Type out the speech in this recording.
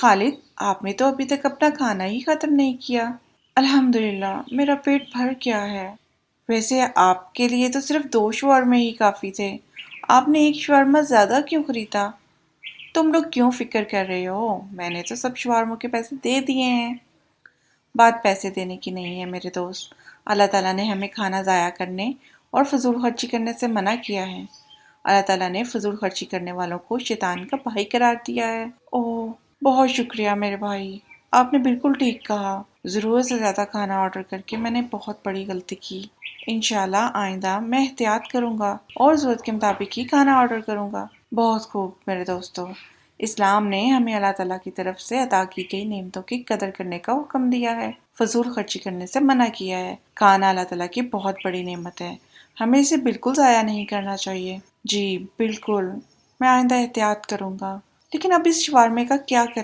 خالد، آپ نے تو ابھی تک اپنا کھانا ہی ختم نہیں کیا۔ الحمدللہ میرا پیٹ بھر گیا ہے۔ ویسے آپ کے لیے تو صرف 2 شورمے ہی کافی تھے، آپ نے ایک شورما زیادہ کیوں خریدا؟ تم لوگ کیوں فکر کر رہے ہو؟ میں نے تو سب شورموں کے پیسے دے دیے ہیں۔ بات پیسے دینے کی نہیں ہے میرے دوست، اللہ تعالیٰ نے ہمیں کھانا ضائع کرنے اور فضول خرچی کرنے سے منع کیا ہے۔ اللہ تعالیٰ نے فضول خرچی کرنے والوں کو شیطان کا بھائی قرار دیا ہے۔ اوہ، بہت شکریہ میرے بھائی، آپ نے بالکل ٹھیک کہا۔ ضرورت سے زیادہ کھانا آرڈر کر کے میں نے بہت بڑی غلطی کی۔ انشاءاللہ آئندہ میں احتیاط کروں گا اور ضرورت کے مطابق ہی کھانا آرڈر کروں گا۔ بہت خوب میرے دوستو، اسلام نے ہمیں اللہ تعالیٰ کی طرف سے عطا کی گئی نعمتوں کی قدر کرنے کا حکم دیا ہے، فضول خرچی کرنے سے منع کیا ہے۔ کھانا اللہ تعالیٰ کی بہت بڑی نعمت ہے، ہمیں اسے بالکل ضائع نہیں کرنا چاہیے۔ جی بالکل، میں آئندہ احتیاط کروں گا۔ لیکن اب اس شورمے کا کیا کریں؟